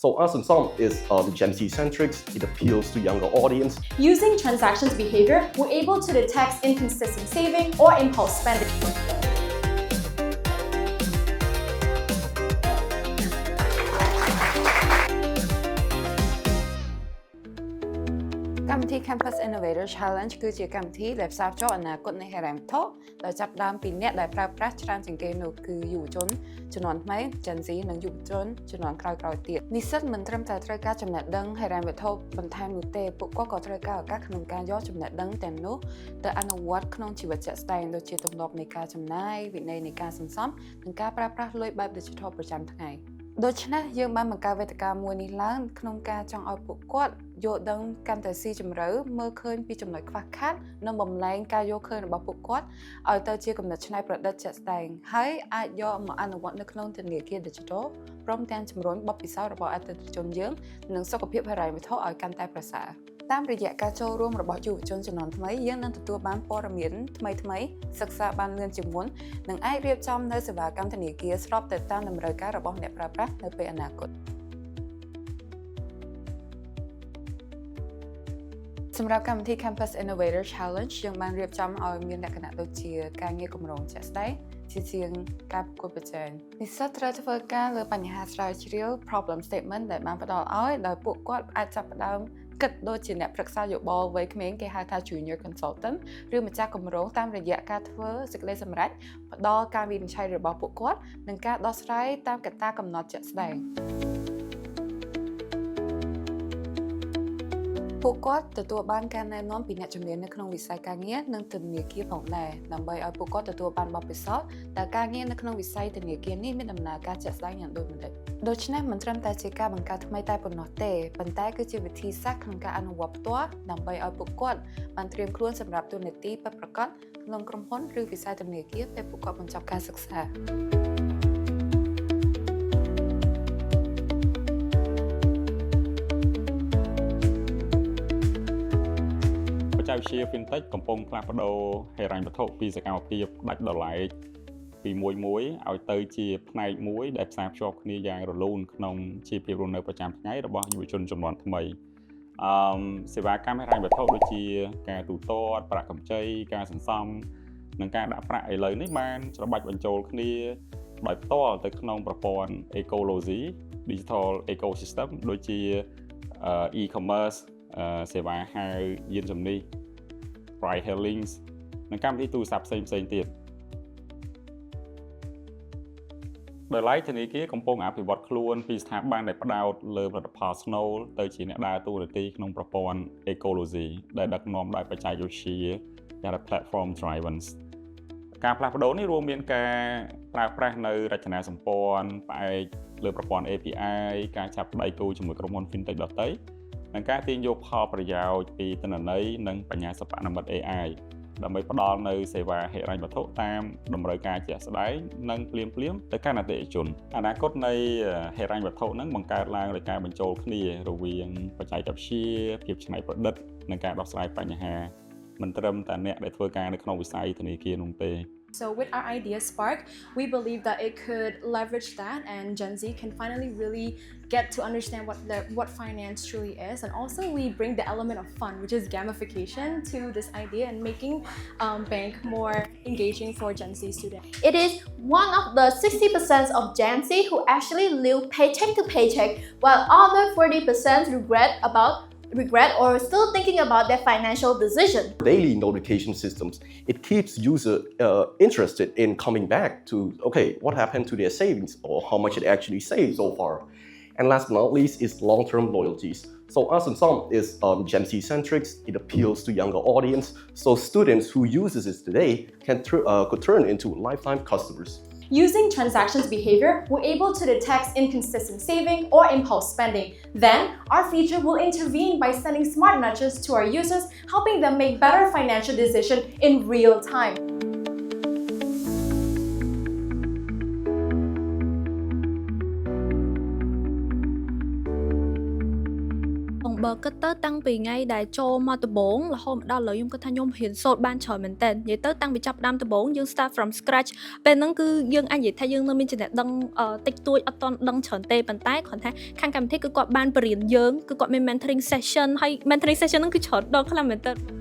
So Asamsung is Gen Z centric. It appeals to younger audience. Using transactions behavior, we're able to detect inconsistent saving or impulse spending. Campus Innovator Challenge គឺជាកម្មវិធីដែលផ្សារភ្ជាប់អនាគតនៃហិរញ្ញវត្ថុដោយចាប់ផ្ដើមពីអ្នកដែលប្រើប្រាស់ច្រើនជាងគេនោះគឺយុវជនជំនាន់ថ្មី Gen Z និងយុវជនជំនាន់ក្រោយៗទៀតនិស្សិតមិនត្រឹមតែត្រូវការចំណេះដឹងហិរញ្ញវត្ថុបន្ថែមនោះទេពួកគាត់ក៏ត្រូវការឱកាសក្នុងការយកចំណេះដឹងទាំងនោះទៅអនុវត្តក្នុងជីវិតជាក់ស្ដែងដូចជាទម្លាប់នៃការចំណាយវិន័យនៃការសន្សំនិងការប្រើប្រាស់លុយបែប Digital ប្រចាំថ្ងៃដូច្នេះយើងបានបង្កើតវេទិកាមួយនេះឡើងក្នុងការចង់ឲ្យពួកគាត់យល់ដឹងកាន់តែស៊ីជម្រៅមើលឃើញពីចំណុចខ្វះខាតនិងបំលែងការយល់ឃើញរបស់ពួកគាត់ឲ្យទៅជាគំនិតច្នៃប្រឌិតជាក់ស្ដែងហើយអាចយកមកអនុវត្តនៅក្នុងធនាគារ Digital ព្រមទាំងជំរុញបទពិសោធន៍របស់អតិថិជនយើងនិងសុខភាពហិរញ្ញវត្ថុឲ្យកាន់តែប្រសើរតាមរយៈការចូលរួមរបស់យុវជនជំនាន់ថ្មីយើងនឹងទទួលបានព័ត៌មានថ្មីៗសិក្សាបានលឿនជាងមុននិងអាចរៀបចំនៅសេវាកម្មធនាគារស្របទៅតាមតម្រូវការរបស់អ្នកប្រើប្រាស់នៅពេលអនាគតសម្រាប់កម្មវិធី Campus Innovator Challenge យើងបានរៀបចំឲ្យមានលក្ខណៈដូចជាការងារគម្រោងជាក់ស្ដែងជាជាងការប្រកួតប្រជែងនិស្សិតត្រូវធ្វើការលើបញ្ហាស្រាវជ្រាវ problem statement ដែលបានផ្ដល់ឲ្យដោយពួកគាត់អាចចាប់ផ្ដើមគិតដូចជាអ្នកប្រឹក្សាយោបល់វ័យក្មេងគេហៅថា Junior Consultant ឬម្ចាស់គម្រោងតាមរយៈការធ្វើសេចក្តីសម្រេចផ្ដល់ការវិនិច្ឆ័យរបស់ពួកគាត់និងការដោះស្រាយតាមកត្តាកំណត់ជាក់ស្ដែងពួកគាត់ទទួលបានការណែនាំពីអ្នកជំនាញនៅក្នុងវិស័យការងារនិងធនាគារផងដែរដើម្បីឲ្យពួកគាត់ទទួលបានបទពិសោធន៍ដែលការងារនៅក្នុងវិស័យធនាគារនេះមានដំណើរការជាក់ស្ដែងយ៉ាងដូចម្តេចដូច្នេះមិនត្រឹមតែជាការបង្កើតថ្មីតែប៉ុណ្ណោះទេប៉ុន្តែគឺជាវិធីសាស្ត្រក្នុងការអនុវត្តផ្ទាល់ដើម្បីឲ្យពួកគាត់បានត្រៀមខ្លួនសម្រាប់តួនាទីពិតប្រាកដក្នុងក្រុមហ៊ុនឬវិស័យធនាគារពេលពួកគាត់បញ្ចប់ការសិក្សាបច្ចេកវិទ្យា FinTech កំពុងផ្លាស់ប្ដូរហិរញ្ញវត្ថុពីសកម្មភាពដាច់ដោយឡែកពីមួយឲ្យទៅជាផ្នែកមួយដែលផ្សារភ្ជាប់គ្នាយ៉ាងរលូនក្នុងជីវភាពរស់នៅប្រចាំថ្ងៃរបស់យុវជនជំនាន់ថ្មីសេវាកម្មហិរញ្ញវត្ថុដូចជាការទូទាត់ប្រាក់កម្ចីការសន្សំនិងការដាក់ប្រាក់ឥឡូវនេះបានច្របាច់បញ្ចូលគ្នាដោយផ្ទាល់ទៅក្នុងប្រព័ន្ធ Ecology Digital Ecosystem ដូចជា e-commerce សេវាហៅយានជំនិះ ride hailing និងកម្មវិធីទូរស័ព្ទផ្សេងទៀតដោយឡែកធនាគារកំពុងអភិវឌ្ឍខ្លួនពីស្ថាប័នដែលផ្ដោតលើផលិតផលស្នូលទៅជាអ្នកដើរតួនាទីក្នុងប្រព័ន្ធ Ecology ដែលដឹកនាំដោយបច្ចេកវិទ្យាយ៉ាង platform driven ការផ្លាស់ប្ដូរនេះរួមមានការប្រើប្រាស់នៅរចនាសម្ព័ន្ធផ្អែកលើប្រព័ន្ធ API ការចាប់ដៃគូជាមួយក្រុមហ៊ុន FinTech ដទៃនិងការទាញយកផលប្រយោជន៍ពីទិន្នន័យនិងបញ្ញាសិប្បនិម្មិត AI ដើម្បីផ្ដល់នូវសេវាហិរញ្ញវត្ថុតាមតម្រូវការជាក់ស្ដែងនិងភ្លាមទៅកាន់អតិថិជនអនាគតនៃហិរញ្ញវត្ថុនឹងបង្កើតឡើងដោយការបញ្ចូលគ្នារវាងបច្ចេកវិទ្យាភាពច្នៃប្រឌិតនិងការដោះស្រាយបញ្ហាមិនត្រឹមតែអ្នកដែលធ្វើការនៅក្នុងវិស័យធនាគារនោះទេ So with our idea Spark, we believe that it could leverage that and Gen Z can finally really get to understand what finance truly is, and also we bring the element of fun, which is gamification, to this idea and making bank more engaging for Gen Z students. It is one of the 60% of Gen Z who actually live paycheck to paycheck, while other 40% regret or still thinking about their financial decision. Daily notification systems, it keeps user interested in coming back to, okay, what happened to their savings or how much it actually saved so far. And last but not least is long-term loyalties. So Asamsung is Gen Z centric. It appeals to younger audience. So students who uses it today could turn into lifetime customers. Using transactions behavior, we're able to detect inconsistent saving or impulse spending. Then, our feature will intervene by sending smart nudges to our users, helping them make better financial decisions in real time. បើគិតទៅតាំងពីថ្ងៃដែលចូលមកដំបូងរហូតមកដល់ឥឡូវខ្ញុំគិតថាខ្ញុំរៀនសូត្របានច្រើនមែនតើនិយាយទៅតាំងពីចាប់ផ្ដើមដំបូងយើង start from scratch ពេលហ្នឹងគឺយើងអាចនិយាយថាយើងនៅមានចំណេះដឹងតិចតួចអត់ទាន់ដឹងច្រើនទេប៉ុន្តែគ្រាន់តែខាងកម្មវិធីគឺគាត់បានបរៀនយើងគឺគាត់មាន mentoring session ហើយ mentoring session ហ្នឹងគឺច្រើនដងខ្លាំងមែនតើ